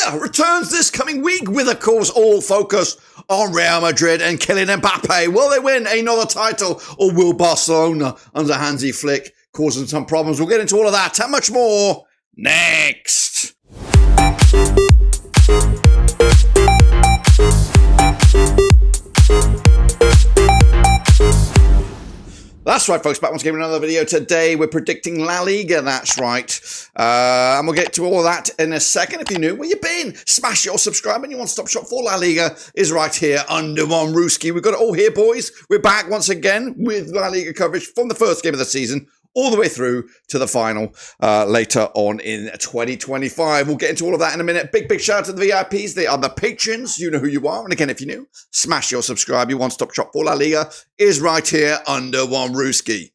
Liga returns this coming week with, of course, all focus on Real Madrid and Kylian Mbappe. Will they win another title, or will Barcelona, under Hansi Flick, cause them some problems? We'll get into all of that and much more next. That's right, folks. Back once again with another video. Today, we're predicting La Liga. That's right. And we'll get to all that in a second. If you're new, where you been? Smash your subscribe and your one-stop shop for La Liga is right here under one Rooski. We've got it all here, boys. We're back once again with La Liga coverage from the first game of the season all the way through to the final later on in 2025. We'll get into all of that in a minute. Big shout out to the VIPs. They are the patrons. You know who you are. And again, if you're new, smash your subscribe. Your one-stop shop for La Liga is right here under one Rooski.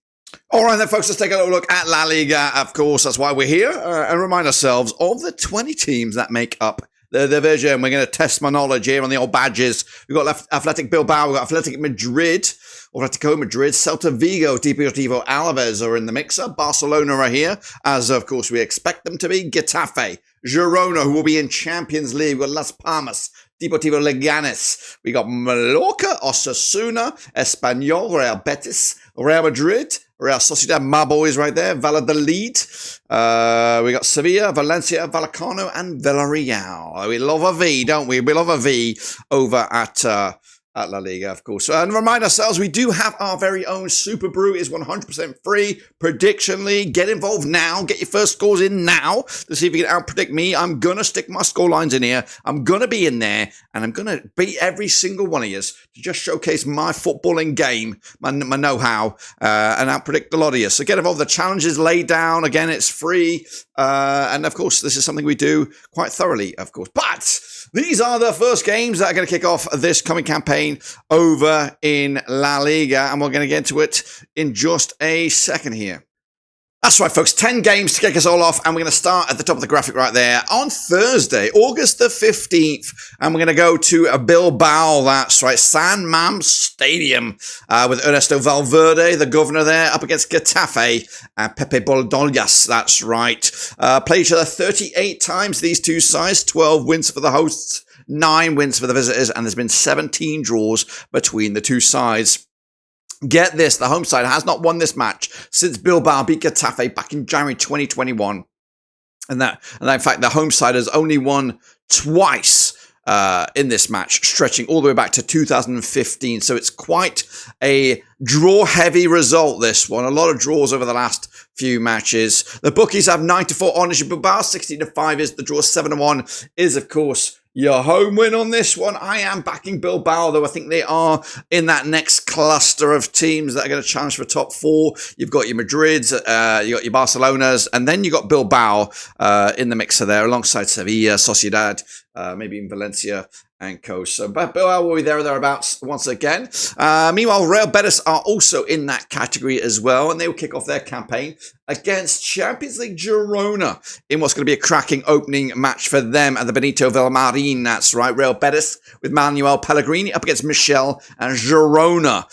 All right, then, folks, let's take a little look at La Liga. Of course, that's why we're here. And remind ourselves of the 20 teams that make up the division. We're going to test my knowledge here on the old badges. We've got Athletic Bilbao. We've got Atletico Madrid. Atletico Madrid, Celta, Vigo, Deportivo, Alaves are in the mixer. Barcelona are here, as of course we expect them to be. Getafe, Girona, who will be in Champions League. We've got Las Palmas, Deportivo, Leganes. We got Mallorca, Osasuna, Espanyol, Real Betis, Real Madrid, Real Sociedad, my boys right there, Valladolid. We got Sevilla, Valencia, Vallecano, and Villarreal. We love a V, don't we? We love a V over at La Liga, of course. And remind ourselves, we do have our very own Super Brew. It is 100% free. Prediction League. Get involved now. Get your first scores in now to see if you can out-predict me. I'm going to stick my score lines in here. I'm going to be in there, and I'm going to beat every single one of you to just showcase my footballing game, my know-how, and out-predict a lot of you. So get involved. The challenge is laid down. Again, it's free. And, of course, this is something we do quite thoroughly, of course. But these are the first games that are going to kick off this coming campaign over in La Liga, and we're going to get into it in just a second here. That's right, folks. 10 games to kick us all off, and we're going to start at the top of the graphic right there on Thursday, August the 15th, and we're going to go to Bilbao. That's right, San Mamés Stadium with Ernesto Valverde, the governor there, up against Getafe and Pepe Boldoyas. That's right. Played each other 38 times, these two sides, 12 wins for the hosts, 9 wins for the visitors, and there's been 17 draws between the two sides. Get this, the home side has not won this match since Bilbao beat Getafe back in January 2021. And in fact, the home side has only won twice in this match, stretching all the way back to 2015. So it's quite a draw-heavy result, this one. A lot of draws over the last few matches. The bookies have 9-4 ownership. Bilbao, 16-5 is the draw. 7-1 is, of course, your home win on this one. I am backing Bilbao, though I think they are in that next cluster of teams that are going to challenge for top 4. You've got your Madrids, you got your Barcelonas, and then you got Bilbao in the mixer there, alongside Sevilla, Sociedad, maybe even Valencia and co. So Bilbao will be there or thereabouts once again. Meanwhile, Real Betis are also in that category as well, and they will kick off their campaign against Champions League Girona in what's going to be a cracking opening match for them at the Benito Villamarín. That's right, Real Betis with Manuel Pellegrini up against Michel and Girona.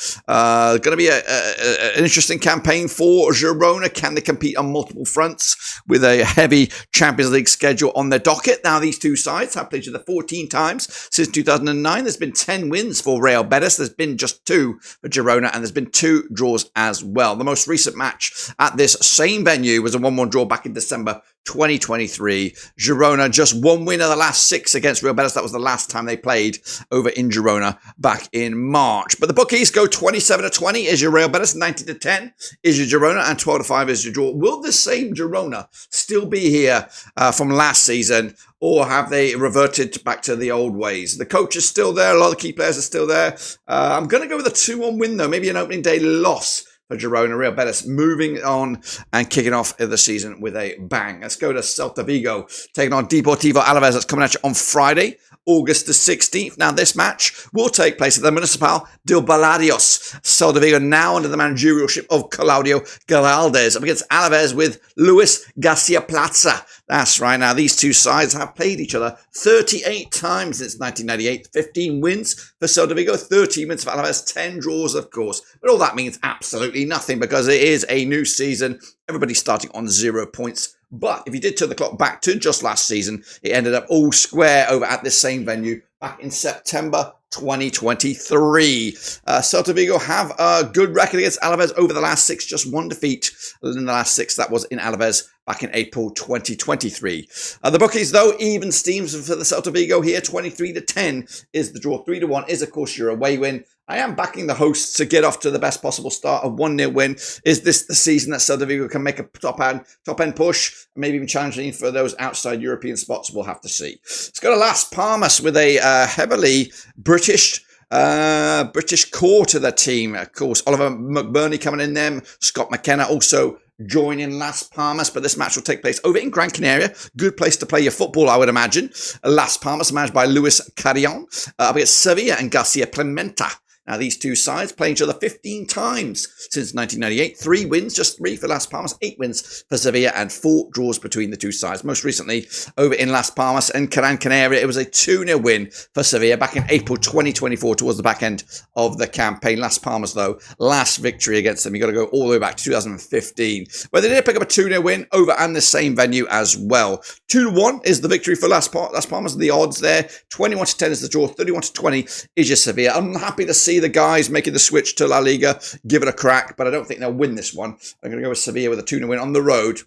Going to be an interesting campaign for Girona. Can they compete on multiple fronts with a heavy Champions League schedule on their docket? Now, these two sides have played each other 14 times since 2009. There's been 10 wins for Real Betis. There's been just 2 for Girona, and there's been 2 draws as well. The most recent match at this same venue was a 1-1 draw back in December 2023. Girona just 1 win of the last 6 against Real Betis. That was the last time they played over in Girona back in March. But the bookies go 27-20 is your Real Betis, 19-10 is your Girona, and 12-5 is your draw. Will the same Girona still be here from last season, or have they reverted back to the old ways? The coach is still there. A lot of the key players are still there. I'm going to go with a 2-1 win, though. Maybe an opening day loss for Girona. Real Betis moving on and kicking off the season with a bang. Let's go to Celta Vigo, taking on Deportivo Alaves. That's coming at you on Friday, August the 16th. Now, this match will take place at the Municipal de Baladios. Celta Vigo now under the managerialship of Claudio Galaldez up against Alaves with Luis Garcia Plaza. That's right. Now, these two sides have played each other 38 times since 1998. 15 wins for Celta Vigo, 13 wins for Alaves, 10 draws, of course. But all that means absolutely nothing because it is a new season. Everybody's starting on 0 points But if you did turn the clock back to just last season, it ended up all square over at this same venue back in September 2023. Celta Vigo have a good record against Alaves over the last 6, just one defeat in the last 6. That was in Alaves back in April 2023. The bookies, though, even steams for the Celta Vigo here. 23-10 is the draw. 3-1 is, of course, your away win. I am backing the hosts to get off to the best possible start. A 1-0 win. Is this the season that Celta Vigo can make a top-end push? Maybe even challenging for those outside European spots? We'll have to see. Let's go to Las Palmas with a heavily British core to the team. Of course, Oliver McBurney coming in there. Scott McKenna also joining Las Palmas, but this match will take place over in Gran Canaria. Good place to play your football, I would imagine. Las Palmas managed by Luis Carrion. Up against Sevilla and Garcia Pimenta. Now, these two sides play each other 15 times since 1998. 3 wins, just 3 for Las Palmas, 8 wins for Sevilla, and 4 draws between the two sides. Most recently, over in Las Palmas and Gran Canaria, it was a 2-0 win for Sevilla back in April 2024 towards the back end of the campaign. Las Palmas, though, last victory against them, you got to go all the way back to 2015, where they did pick up a 2-0 win over and the same venue as well. 2-1 is the victory for Las Palmas. The odds there, 21-10 is the draw, 31-20 is your Sevilla. I'm happy to see the guys making the switch to La Liga give it a crack, but I don't think they'll win this one. I'm going to go with Sevilla with a 2-0 win on the road.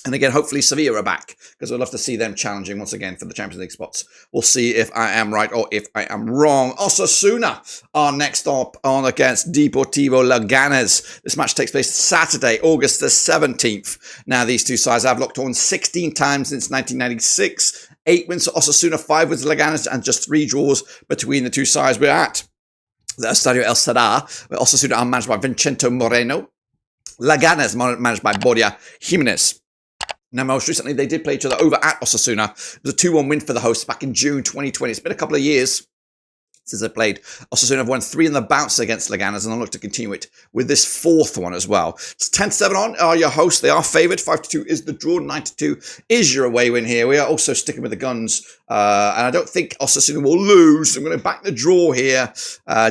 And again, hopefully Sevilla are back, because I'd love to see them challenging once again for the Champions League spots. We'll see if I am right or if I am wrong. Osasuna are next up on against Deportivo Leganes. This match takes place Saturday, August the 17th. Now, these two sides have locked on 16 times since 1996. 8 wins for Osasuna, 5 wins for Leganes, and just 3 draws between the two sides. We're at the Estadio El Sadar, where Osasuna are managed by Vincenzo Moreno. Leganes managed by Borja Jimenez. Now, most recently, they did play each other over at Osasuna. It was a 2-1 win for the hosts back in June 2020. It's been a couple of years since they played. Osasuna have won 3 in the bounce against Leganes, and they'll look to continue it with this 4th one as well. It's 10-7 on are your hosts. They are favoured. 5-2 is the draw. 9-2 is your away win here. We are also sticking with the guns, and I don't think Osasuna will lose. So I'm going to back the draw here.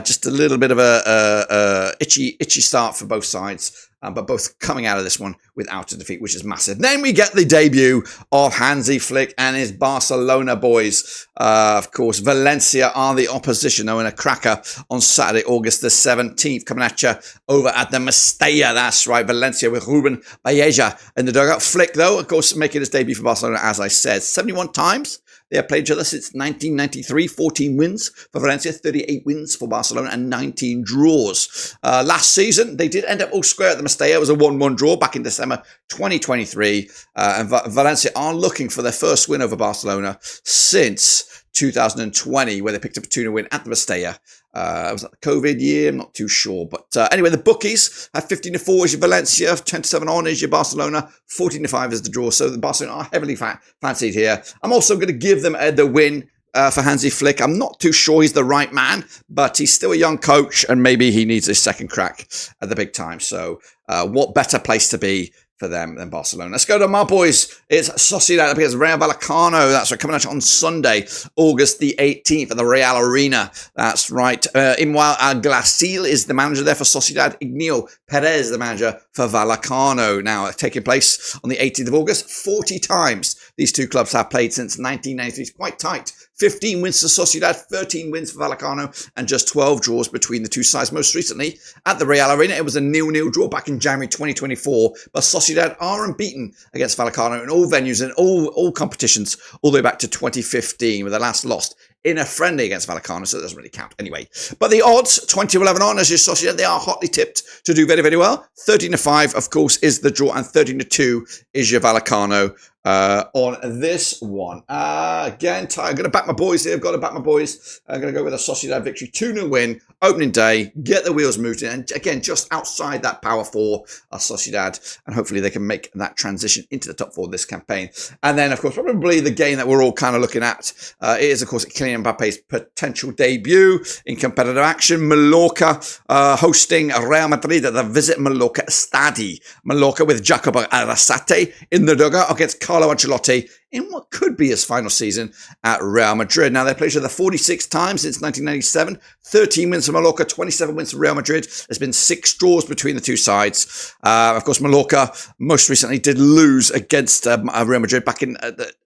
Just a little bit of a itchy start for both sides. But both coming out of this one without a defeat, which is massive. Then we get the debut of Hansi Flick and his Barcelona boys. Of course, Valencia are the opposition, though, in a cracker on Saturday, August the 17th. Coming at you over at the Mestalla. That's right, Valencia with Ruben Baeza in the dugout. Flick, though, of course, making his debut for Barcelona, as I said, 71 times. They have played each other since 1993, 14 wins for Valencia, 38 wins for Barcelona, and 19 draws. Last season, they did end up all square at the Mestalla. It was a 1-1 draw back in December 2023. And Valencia are looking for their first win over Barcelona since 2020, where they picked up a 2-0 win at the Mestalla. Was that the COVID year? I'm not too sure. But anyway, the bookies have 15-4 is your Valencia, 10-7 on is your Barcelona, 14-5 is the draw. So the Barcelona are heavily fancied here. I'm also going to give them the win for Hansi Flick. I'm not too sure he's the right man, but he's still a young coach, and maybe he needs a second crack at the big time. So what better place to be for them than Barcelona. Let's go to my boys. It's Sociedad up against Rayo Vallecano. That's right, coming at you on Sunday, August the 18th at the Real Arena. That's right. Imwal Glasil is the manager there for Sociedad. Ignio Perez, the manager for Vallecano. Now, taking place on the 18th of August, 40 times these two clubs have played since 1993. It's quite tight. 15 wins for Sociedad, 13 wins for Vallecano, and just 12 draws between the two sides. Most recently, at the Real Arena, it was a 0-0 draw back in January 2024, but Sociedad are unbeaten against Vallecano in all venues and all competitions, all the way back to 2015, with the last lost in a friendly against Vallecano, so it doesn't really count anyway. But the odds, 20-11 on as your Sociedad, they are hotly tipped to do very, very well. 13-5, of course, is the draw, and 13-2 is your Vallecano on this one. Again, I'm going to back my boys here. I've got to back my boys. I'm going to go with a Sociedad victory, 2-0 win, opening day, get the wheels moving, and again, just outside that power 4, Sociedad, and hopefully they can make that transition into the top 4 this campaign. And then, of course, probably the game that we're all kind of looking at is, of course, Kylian Mbappe's potential debut in competitive action. Mallorca hosting Real Madrid at the Visit Mallorca Stadi. Mallorca with Jacobo Arrasate in the dugout against Carlo Ancelotti in what could be his final season at Real Madrid. Now, they played each other 46 times since 1997, 13 wins for Mallorca, 27 wins for Real Madrid. There's been 6 draws between the two sides. Of course, Mallorca most recently did lose against Real Madrid back in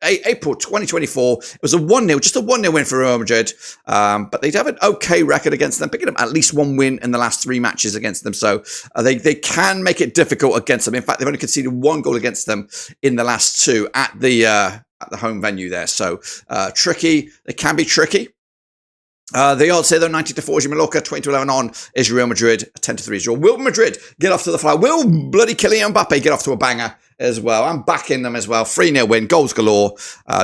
April 2024. It was a 1-0, just a 1-0 win for Real Madrid, but they have an okay record against them, picking up at least 1 win in the last 3 matches against them, so they can make it difficult against them. In fact, they've only conceded 1 goal against them in the last 2 at the home venue there, so tricky. They can be tricky. The odds say though 90-4 is Mallorca, 20-11 on is Real Madrid, 10-3 is draw. Will Madrid get off to the fly? Will bloody Kylian Mbappe get off to a banger as well? I'm backing them as well. 3-0 win, goals galore.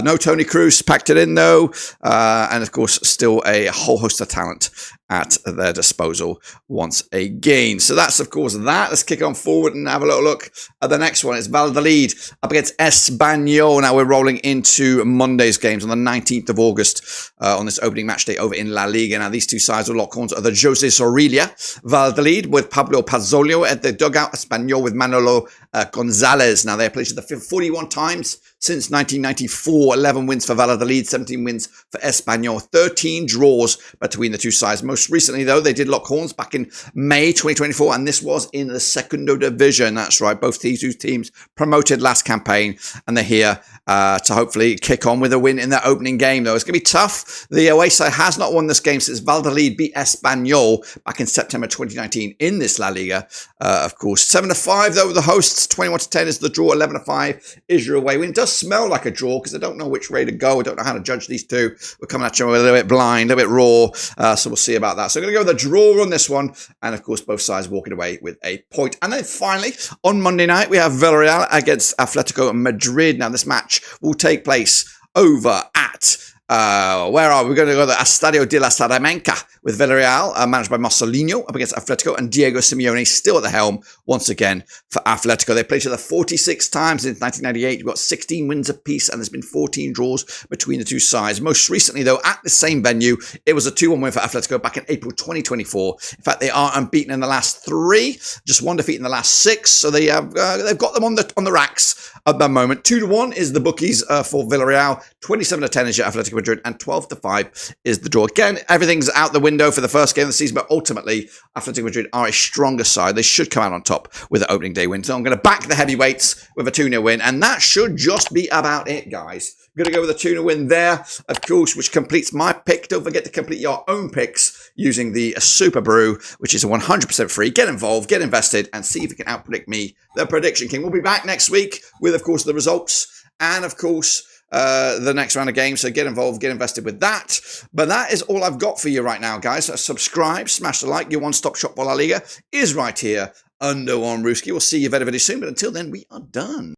No Toni Kroos, packed it in though. And of course, still a whole host of talent at their disposal once again. So that's, of course, that. Let's kick on forward and have a little look at the next one. It's Valladolid up against Espanyol. Now we're rolling into Monday's games on the 19th of August on this opening match day over in La Liga. Now these two sides will lock horns at the Jose Zorrilla. Valladolid with Pablo Pozzolio at the dugout. Espanyol with Manolo Gonzalez. Now they're played the 41 times since 1994. 11 wins for Valladolid, 17 wins for Espanyol, 13 draws between the two sides. Most recently, though, they did lock horns back in May 2024, and this was in the Segundo Division. That's right, both these two teams promoted last campaign, and they're here to hopefully kick on with a win in their opening game, though. It's going to be tough. The away side has not won this game since Valladolid beat Espanyol back in September 2019 in this La Liga. Of course, 7-5, though, the hosts. 21-10 is the draw. 11-5 is your away win. It does smell like a draw because I don't know which way to go. I don't know how to judge these two. We're coming at you a little bit blind, a little bit raw, so we'll see about that. So I'm going to go with a draw on this one, and of course both sides walking away with a point. And then finally, on Monday night, we have Villarreal against Atletico Madrid. Now this match will take place over at where are we? We're going to go to the Estadio de la Salamanca with Villarreal, managed by Marcelinho, up against Atletico, and Diego Simeone still at the helm once again for Atletico. They played each other 46 times since 1998. We've got 16 wins apiece, and there's been 14 draws between the two sides. Most recently, though, at the same venue, it was a 2-1 win for Atletico back in April 2024. In fact, they are unbeaten in the last 3, just 1 defeat in the last 6, so they've got them on the racks at the moment. 2-1 is the bookies for Villarreal, 27-10 is your Atletico Madrid, and 12-5 is the draw. Again, everything's out the window for the first game of the season, but ultimately, Atletico Madrid are a stronger side. They should come out on top with an opening day win. So I'm going to back the heavyweights with a 2-0 win, and that should just be about it, guys. I'm going to go with a 2-0 win there, of course, which completes my pick. Don't forget to complete your own picks using the Super Brew, which is 100% free. Get involved, get invested, and see if you can outpredict me, the Prediction King. We'll be back next week with, of course, the results and, of course, the next round of games. So get involved, get invested with that. But that is all I've got for you right now, guys. So subscribe, smash the like. Your one-stop shop for La Liga is right here under One Rooski. We'll see you very, very soon. But until then, we are done.